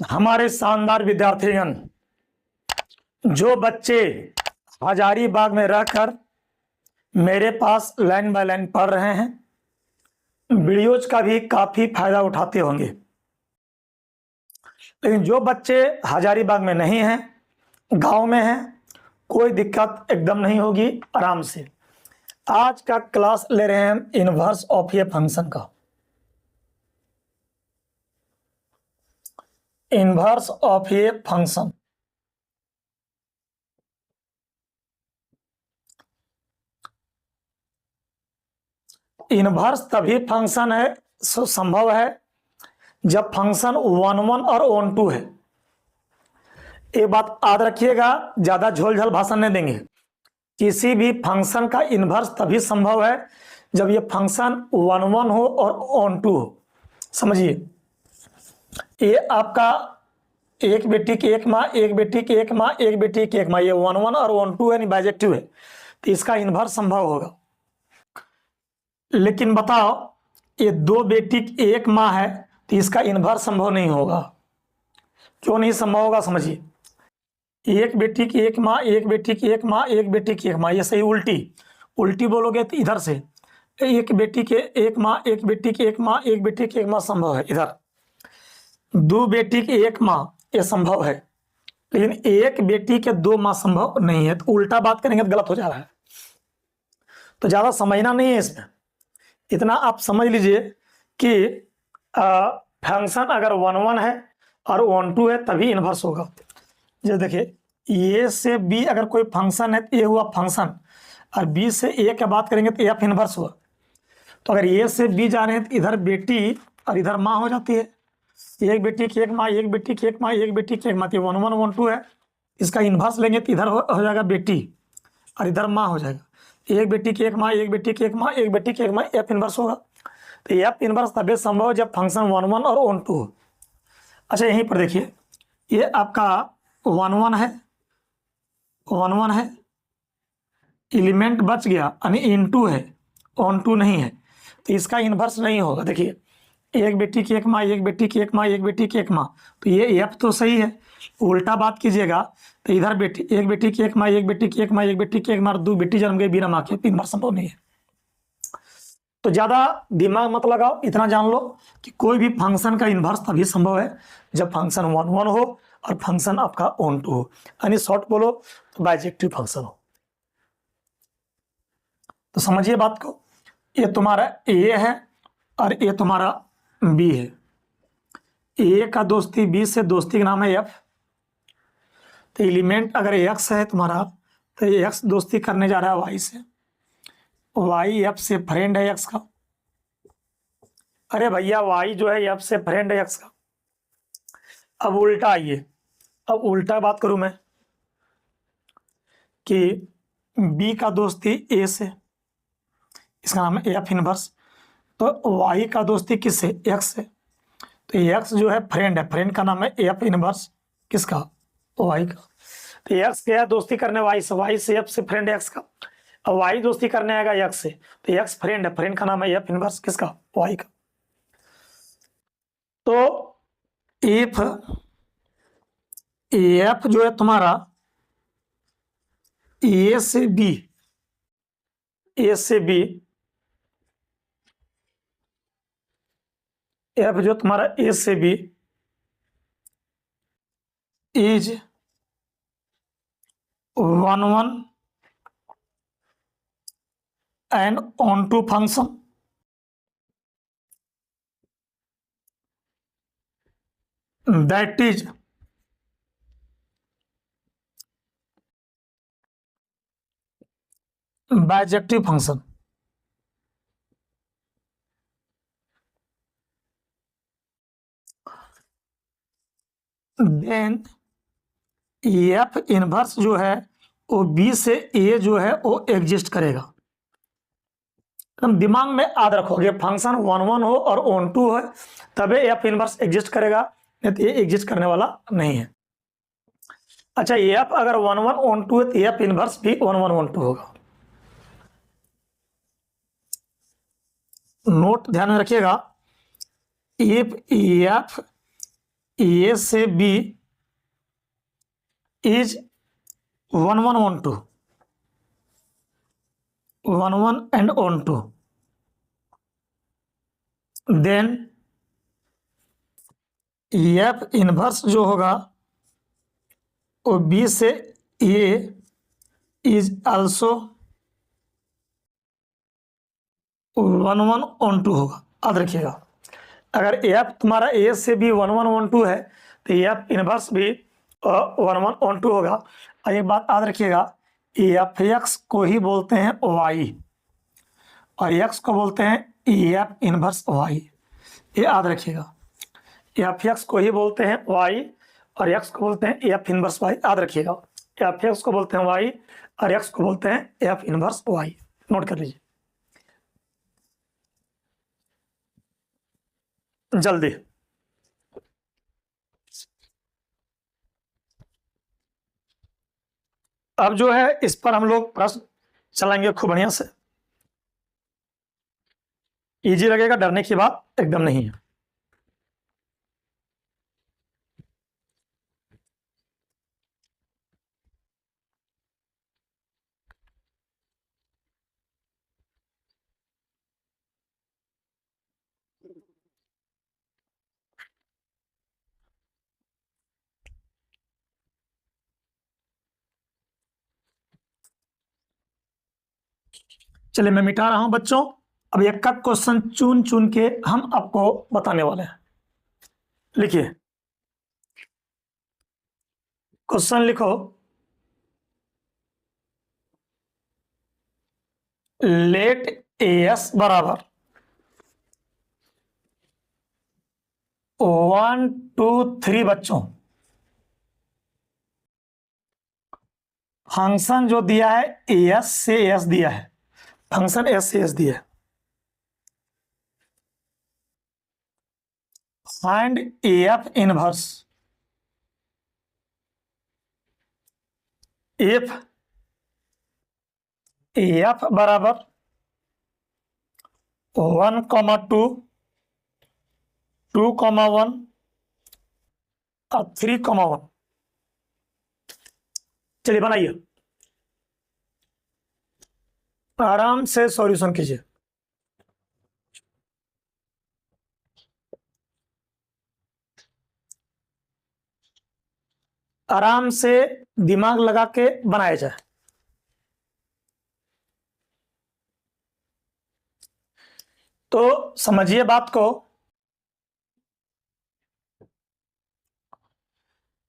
हमारे शानदार विद्यार्थीगण, जो बच्चे हजारीबाग में रहकर मेरे पास लाइन बाय लाइन पढ़ रहे हैं, वीडियोज का भी काफी फायदा उठाते होंगे। लेकिन जो बच्चे हजारीबाग में नहीं हैं, गांव में हैं, कोई दिक्कत एकदम नहीं होगी, आराम से। आज का क्लास ले रहे हैं इनवर्स ऑफ ए फंक्शन का। Inverse of a function inverse तभी फंक्शन है, संभव है जब फंक्शन 1 1 और 1 2 है। एक बात याद रखिएगा, ज्यादा झोल झाल भाषण नहीं देंगे। किसी भी फंक्शन का इनवर्स तभी संभव है जब ये फंक्शन 1 1 हो और 1 2 हो। समझिए, ये आपका एक बेटी की एक माँ, एक बेटी की एक माँ, एक बेटी की एक माँ, ये 1 1 और 1 2 है, बाइजेक्टिव है, तो इसका इनवर्स संभव होगा। लेकिन बताओ, ये दो बेटी की एक माँ है, तो इसका इनवर्स संभव नहीं होगा। क्यों नहीं संभव होगा? समझिए, एक बेटी की एक माँ, एक बेटी की एक माँ, एक बेटी की एक माँ, ये सही उल्टी उल्टी बोलोगे तो इधर से एक बेटी के एक माँ, एक बेटी की एक माँ, एक बेटी की एक माँ संभव है। इधर दो बेटी की एक माँ ये संभव है, लेकिन एक बेटी के दो माँ संभव नहीं है। तो उल्टा बात करेंगे तो गलत हो जा रहा है। तो ज्यादा समझना नहीं है इसमें, इतना आप समझ लीजिए कि फंक्शन अगर 1 1 है और 1 2 है तभी इनवर्स होगा। जो देखिए, ए से बी अगर कोई फंक्शन है तो ए हुआ फंक्शन, और बी से ए की बात करेंगे तो एफ इनवर्स हुआ। तो अगर ए से बी जा रहे हैं तो इधर बेटी और इधर माँ हो जाती है। एक बेटी की एक माँ, एक बेटी की एक माँ, एक बेटी की एक माँ, 1 1 1 2 है। इसका इनवर्स लेंगे तो इधर हो जाएगा बेटी और इधर माँ हो जाएगा। एक बेटी की एक माँ, एक बेटी की एक माँ, एक बेटी की एक माँ, एफ इनवर्स होगा। तो एफ इनवर्स तभी संभव जब फंक्शन 1 1 और 1 2 हो। अच्छा, यहीं पर देखिए, ये आपका 1 1 है, 1 1 है, एलिमेंट बच गया, यानी इनटू है, ऑन टू नहीं है, तो इसका इनवर्स नहीं होगा। देखिए, एक बेटी की एक माँ, एक बेटी की एक माँ, एक बेटी की एक माँ, तो ये एफ तो सही है। उल्टा बात कीजिएगा तो इधर बेटी, एक बेटी की एक माँ, एक बेटी की एक माँ, एक बेटी की एक माँ, दो बेटी जन्म गई बिना माँ के, इनवर्स संभव नहीं है। तो ज्यादा दिमाग मत लगाओ, इतना जान लो कि कोई भी फंक्शन का इनवर्स तभी संभव है जब फंक्शन 1 1 हो और फंक्शन आपका ऑन टू हो, यानी शॉर्ट बोलो तो बाइजेक्टिव फंक्शन हो। तो समझिए बात को, ये तुम्हारा ए है और ये तुम्हारा बी है। ए का दोस्ती बी से दोस्ती का नाम है एफ। तो एलिमेंट अगर एक्स है तुम्हारा, तो एक्स दोस्ती करने जा रहा है वाई से, वाई एफ से फ्रेंड है एक्स का। अरे भैया, वाई जो है एफ से फ्रेंड है एक्स का। अब उल्टा आइए, अब उल्टा बात करूं मैं कि बी का दोस्ती ए से, इसका नाम है एफ इनवर्स। तो वाई का दोस्ती किससे? एक्स से। तो एक्स जो है फ्रेंड है, फ्रेंड का नाम है एफ इनवर्स किसका? वाई का। तो एक्स क्या है? दोस्ती करने वाई से, वाई से एफ से फ्रेंड एक्स का। अब वाई दोस्ती करने आएगा एक्स से, तो एक्स फ्रेंड है, फ्रेंड का नाम है एफ इनवर्स किसका? वाई का। तो एफ एफ जो है तुम्हारा ए से बी, ए से बी, एफ जो तुम्हारा ए से B is 1 1 and onto function. That is bijective function. Then F inverse जो है वो बी से ए जो है वो एग्जिस्ट करेगा। तुम दिमाग में याद रखोगे, फंक्शन 1 1 हो और ऑन टू है तभी एफ इनवर्स एग्जिस्ट करेगा, नहीं तो ये एग्जिस्ट करने वाला नहीं है। अच्छा, एफ अगर 1 1 ऑन टू है तो एफ इनवर्स भी 1 1 ऑन टू होगा। नोट ध्यान में रखिएगा, इफ एफ ए से B is 1 1 1 2 1 1 and 1 2, then F inverse जो होगा वो बी से ए इज आल्सो 1 1 1 2 होगा। याद रखिएगा, अगर एफ तुम्हारा ए से भी 1 1 1 2 है तो एफ इनवर्स भी 1 1 1 2 होगा। और एक बात याद रखिएगा, एफ एक्स को ही बोलते हैं वाई और एक्स को बोलते हैं एफ इनवर्स वाई। ये याद रखिएगा, एफ एक्स को ही बोलते हैं वाई और एक्स को बोलते हैं एफ इनवर्स वाई। याद रखिएगा, एफ एक्स को बोलते हैं वाई और एक्स को बोलते हैं एफ इनवर्स वाई। नोट कर लीजिए जल्दी। अब जो है इस पर हम लोग प्रश्न चलाएंगे खूब बढ़िया से, इजी लगेगा, डरने की बात एकदम नहीं है। चलिए मैं मिटा रहा हूं बच्चों। अब एक का क्वेश्चन चुन चुन के हम आपको बताने वाले हैं। लिखिए, क्वेश्चन लिखो, लेट एस बराबर 1 2 3 बच्चों, फंक्शन जो दिया है एस से एस दिया है, फंक्शन एस से एस दिया है। Find F inverse, F F बराबर 1 2 2 1 और 3 1। चलिए बनाइए, आराम से सॉल्यूशन कीजिए। आराम से दिमाग लगा के बनाया जाए। तो समझिए बात को,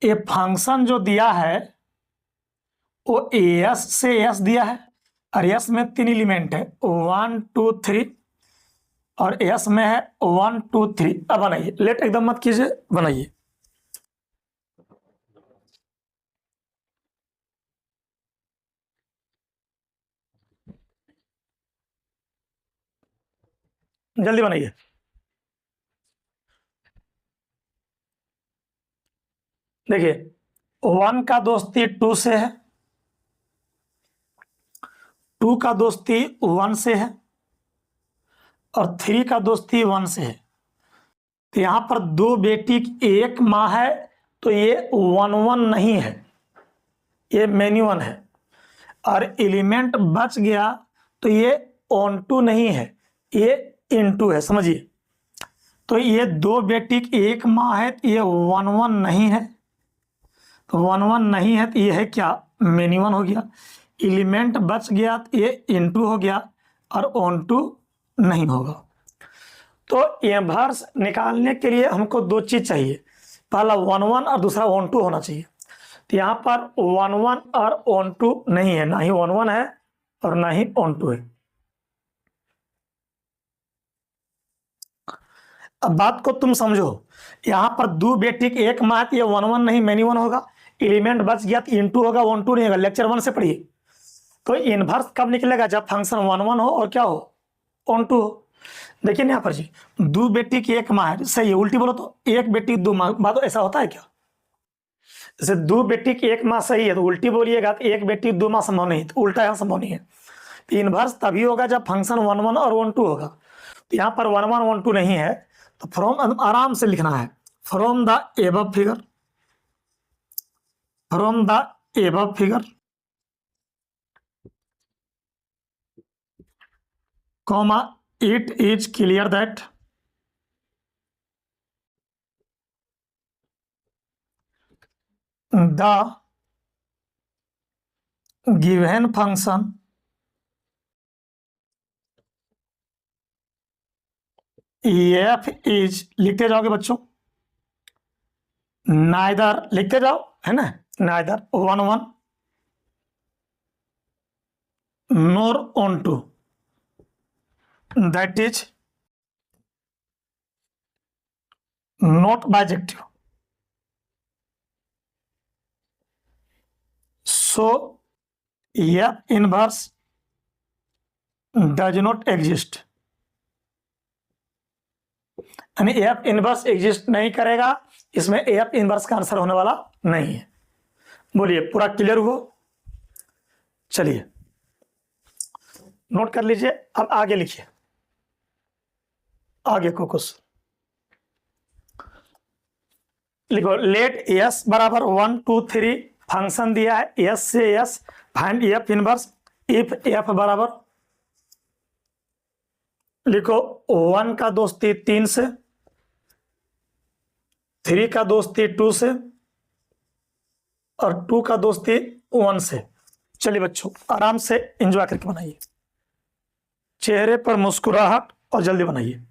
ये फंक्शन जो दिया है वो एस से एस दिया है और एस में 3 एलिमेंट है 1 2 3 और एस में है 1 2 3। अब बनाइए, लेट एकदम मत कीजिए, बनाइए। जल्दी बनाइए। देखिए, 1 का दोस्ती 2 से है, 2 का दोस्ती 1 से है और 3 का दोस्ती 1 से है। तो यहां पर 2 बेटी एक माँ है तो ये 1 1 नहीं है, ये मेनी 1 है। और एलिमेंट बच गया तो ये ऑन टू नहीं है, ये इनटू है। समझिए, तो ये 2 बेटी एक माँ है तो ये 1 1 नहीं है, तो 1 1 नहीं है तो ये है क्या, मेनी 1 हो गया। एलिमेंट बच गया तो ये इनटू हो गया और ऑन टू नहीं होगा। तो इनवर्स निकालने के लिए हमको 2 चीज चाहिए, पहला 1 1 और दूसरा ऑन टू होना चाहिए। तो यहाँ पर 1 1 और ऑन टू नहीं है, ना ही 1 1 है और ना ही ऑन टू है। अब बात को तुम समझो, यहाँ पर 2 बेटी एक माँ है, ये 1 1 नहीं मेनी 1 होगा। एलिमेंट बच गया तो इनटू होगा, 1 2 नहीं होगा। लेक्चर 1 से पढ़िए। तो इनवर्स कब निकलेगा, जब फंक्शन 1 1 हो और क्या हो, ऑन टू हो। देखिए यहाँ पर जी, 2 बेटी की एक माँ है, सही है। उल्टी बोलो तो 1 बेटी 2 माँ, बात ऐसा होता है क्या? जैसे 2 बेटी की एक माँ सही है तो उल्टी बोलिएगा तो 1 बेटी 2 माँ संभव नहीं, तो उल्टा यहाँ संभव नहीं है। तो इनवर्स तभी होगा जब फंक्शन 1 1 और 1 2 होगा। तो यहाँ पर 1 1 1 2 नहीं है, तो फ्रॉम आराम से लिखना है, from the above figure, from the above figure, comma, it is clear that the given function f is, लिखते जाओगे बच्चों, नाइदर लिखते जाओ, है ना, neither 1 1 nor onto, that is not bijective, so F inverse does not exist, यानी F inverse exist नहीं करेगा, इसमें एफ इनवर्स का आंसर होने वाला नहीं है। बोलिए पूरा क्लियर हुआ? चलिए नोट कर लीजिए, अब आगे लिखिए, आगे को कुछ लिखो। लेट एस बराबर 1 2 3 फंक्शन दिया है, एस से S find F inverse if F बराबर, लिखो 1 का दोस्ती 3 से, 3 का दोस्ती 2 से और 2 का दोस्ती 1 से। चलिए बच्चों आराम से एंजॉय करके बनाइए, चेहरे पर मुस्कुराहट और जल्दी बनाइए।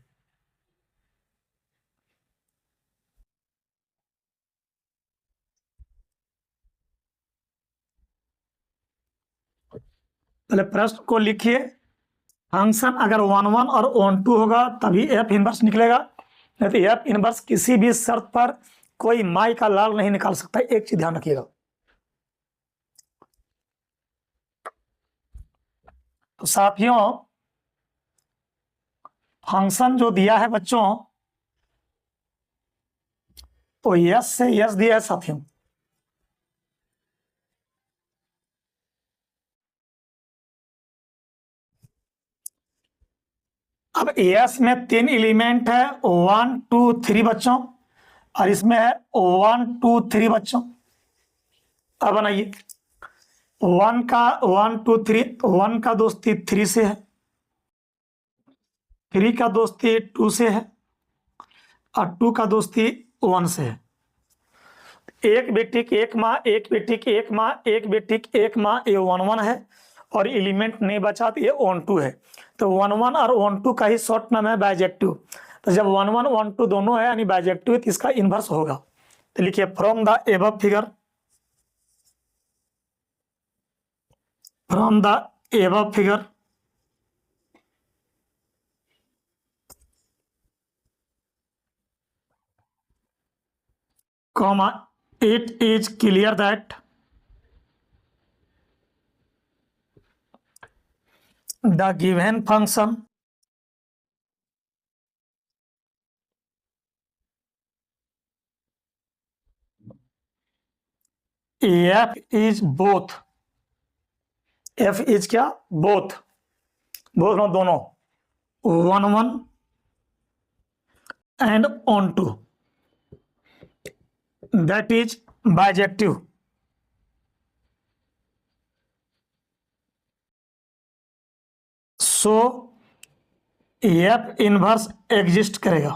पहले प्रश्न को लिखिए, फंक्शन अगर 1 1 और 1 2 होगा तभी एफ इनवर्स निकलेगा, नहीं तो एफ इनवर्स किसी भी शर्त पर कोई माई का लाल नहीं निकाल सकता। एक चीज ध्यान रखिएगा। तो साथियों फंक्शन जो दिया है बच्चों, तो यस से यस दिया है साथियों। अब एस में 3 एलिमेंट है, 1 2 3 बच्चों, और इसमें है 1 2 3 बच्चों। अब बनाइए 1 का 1 2 3, 1 का दोस्ती 3 से है, 3 का दोस्ती 2 से है और 2 का दोस्ती 1 से है। एक बेटी की एक माँ, एक बेटी की एक माँ, एक बेटी की एक माँ, ये 1 1 है और एलिमेंट नहीं बचा तो ये 1 2 है। तो 1 1 और 1 2 का ही शॉर्ट नाम है बाइजेक्टिव। तो जब 1 1 1 2 दोनों है यानी बाइजेक्टिव है तो इसका इनवर्स होगा। तो लिखिए from the above figure, from the above figure comma, it is clear that the given function f is both, f is क्या, both, both मतलब दोनों, 1 1 and on 2, that is bijective। So F inverse exist करेगा,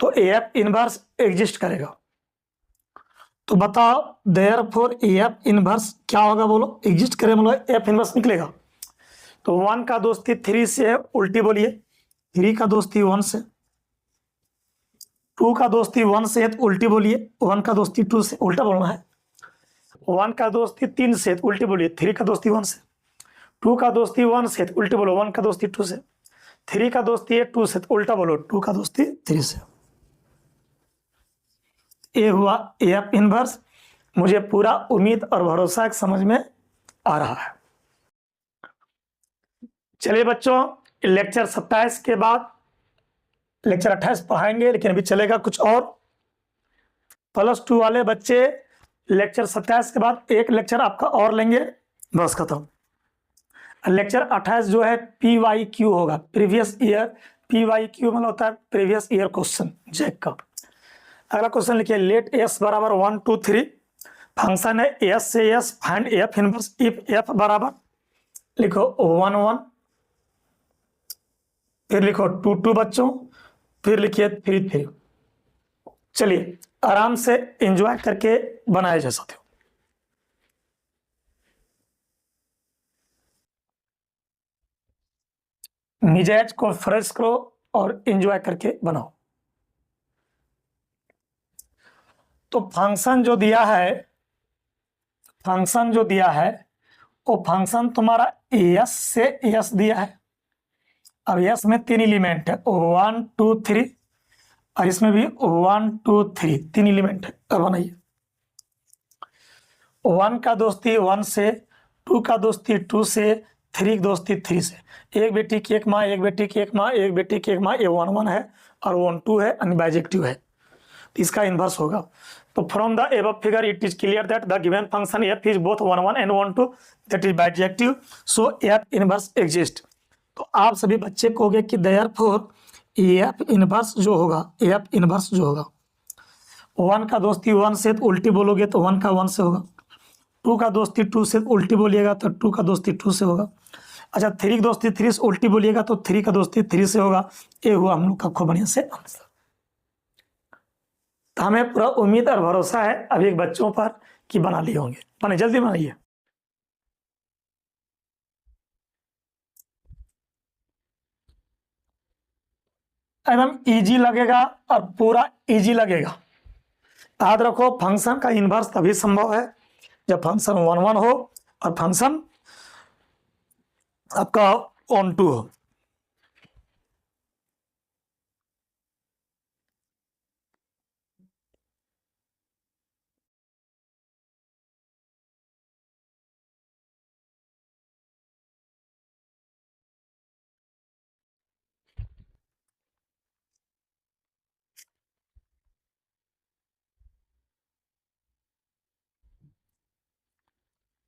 तो F inverse exist करेगा। तो बताओ therefore F inverse क्या होगा, बोलो एग्जिस्ट करे मतलब एफ इनवर्स निकलेगा। तो 1 का दोस्ती 3 से है, उल्टी बोलिए, 3 का दोस्ती 1 से, 2 का दोस्ती 1 से है तो उल्टी बोलिए, 1 का दोस्ती 2 से, उल्टा बोलना है। 1 का दोस्ती 3 से तो उल्टी बोलिए, 3 का दोस्ती 1 से, 2 का दोस्ती 1 से तो उल्टी बोलो, 1 का दोस्ती 2 से, 3 का दोस्ती है 2 से तो उल्टा बोलो, 2 का दोस्ती 3 से। ये हुआ एफ इनवर्स। मुझे पूरा उम्मीद और भरोसा है समझ में आ रहा है। चलिए बच्चों लेक्चर 27 के बाद लेक्चर 28 पढ़ाएंगे, लेकिन अभी चलेगा कुछ और। +2 वाले बच्चे लेक्चर 27 के बाद एक लेक्चर आपका और लेंगे, बस खत्म। लेक्चर 28 जो है PYQ होगा, प्रीवियस ईयर। PYQ मतलब होता है प्रीवियस ईयर क्वेश्चन, जैक का। अगला क्वेश्चन लिखिए, लेट एस बराबर 1 2 3, फंक्शन है एस से S, find F inverse if F बराबर, लिखो 1 1, फिर लिखो 2 2 बच्चों, फिर लिखिए 3 3। चलिए आराम से एंजॉय करके बनाया जा सकते हो। मिजाज को फ्रेश करो और एंजॉय करके बनाओ। तो फंक्शन जो दिया है, वो फंक्शन तुम्हारा एस से एस दिया है। अब एस में 3 एलिमेंट है, 1 2 3, और इसमें भी 1 2 3 3 एलिमेंट है। अब बनाइए, 1 का दोस्ती 1 से, 2 का दोस्ती 2 से, 3 की दोस्ती 3 से। एक बेटी की एक माँ, एक बेटी की एक माँ, एक बेटी की एक माँ, ये 1 1 है और 1 2 है, बाइजेक्टिव है, तो इसका इन्वर्स होगा। तो from the above figure it is clear that the given function F is both 1 1 and 1 2, that is bijective, so F inverse exist. तो आप सभी बच्चे कहोगे कि देयरफॉर एफ इनवर्स जो होगा, 1 का दोस्ती 1 से तो उल्टी बोलोगे तो 1 का 1 से होगा, 2 का दोस्ती 2 से उल्टी बोलिएगा तो 2 का दोस्ती 2 से होगा। अच्छा, 3 की दोस्ती 3 से उल्टी बोलिएगा तो 3 का दोस्ती 3 से होगा। ये हुआ हम लोग का खूब बढ़िया से आंसर। तो हमें पूरा उम्मीद और भरोसा है अभी बच्चों पर कि बना लिए होंगे। बने, जल्दी बनाइए। एकदम इजी लगेगा और पूरा इजी लगेगा। याद रखो, फंक्शन का इन्वर्स तभी संभव है जब फंक्शन 1 1 हो और फंक्शन आपका 1 2 हो।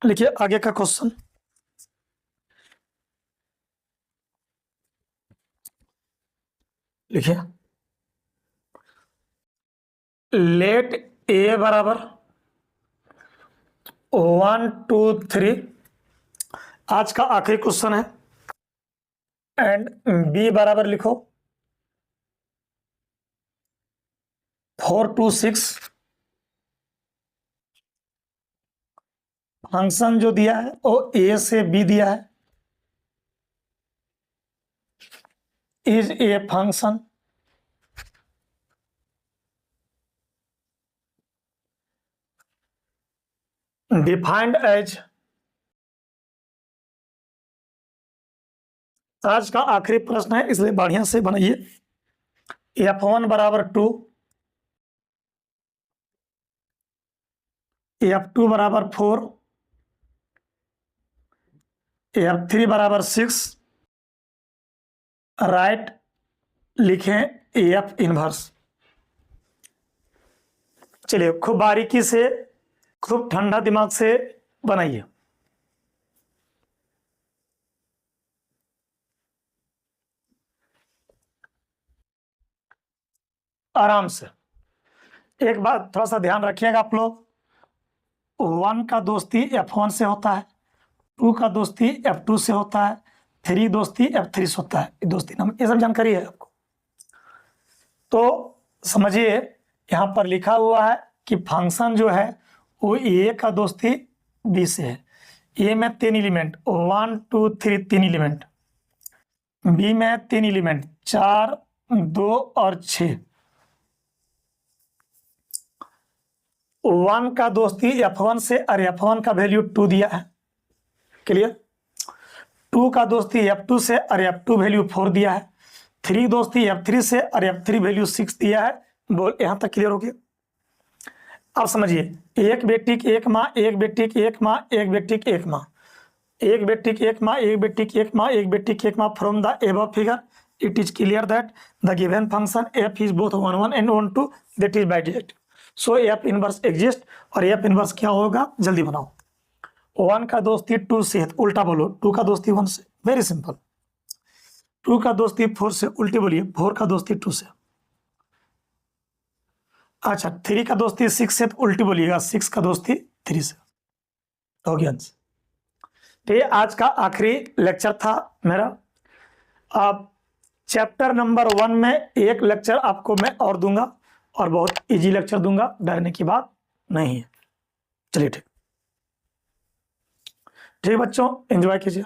लिखिए आगे का क्वेश्चन, लिखिए लेट ए बराबर 1 2 3, आज का आखिरी क्वेश्चन है, एंड बी बराबर लिखो 4 2 6। फंक्शन जो दिया है वो ए से बी दिया है, is a function defined as, आज का आखिरी प्रश्न है इसलिए बढ़िया से बनाइए, f1 बराबर 2, f2 बराबर 4, f3 बराबर 6, राइट लिखें एफ इनवर्स। चलिए खूब बारीकी से, खूब ठंडा दिमाग से बनाइए। आराम से। एक बात थोड़ा सा ध्यान रखिएगा आप लोग, 1 का दोस्ती f1 से होता है, 2 का दोस्ती f2 से होता है, 3 दोस्ती f3 से होता है। दोस्ती नाम ये सब जानकारी है आपको। तो समझिए यहाँ पर लिखा हुआ है कि फंक्शन जो है वो ए का दोस्ती बी से है। ए में 3 एलिमेंट 1 2 3 3 एलिमेंट, बी में 3 एलिमेंट 4 2 और 6। 1 का दोस्ती f1 से और f1 का वैल्यू 2 दिया है, क्लियर। 2 का दोस्ती f2 से और f2 वैल्यू 4 दिया है। 3 दोस्ती f3 से और f3 वैल्यू 6 दिया है। बोल यहां तक क्लियर हो गया। अब समझिए, एक बेटी की एक माँ, एक बेटी की एक माँ, एक बेटी की एक माँ, एक बेटी की एक माँ, एक बेटी की एक माँ, एक बेटी की एक माँ। From the above figure it is clear that the given function f is both 1 1 and 1 2, that is bijective, so F inverse exist. और एफ इनवर्स क्या होगा, जल्दी बनाओ। 1 का दोस्ती 2 से, उल्टा बोलो, 2 का दोस्ती 1 से, वेरी सिंपल। 2 का दोस्ती 4 से, उल्टी बोलिए, 4 का दोस्ती 2 से। अच्छा, 3 का दोस्ती 6 से, तो उल्टी बोलिएगा, 6 का दोस्ती 3 से। हो गया आंसर। तो ये आज का आखिरी लेक्चर था मेरा। अब चैप्टर नंबर 1 में एक लेक्चर आपको मैं और दूंगा, और बहुत इजी लेक्चर दूंगा, डरने की बात नहीं है। चलिए ठीक, ठीक बच्चों, एंजॉय कीजिए।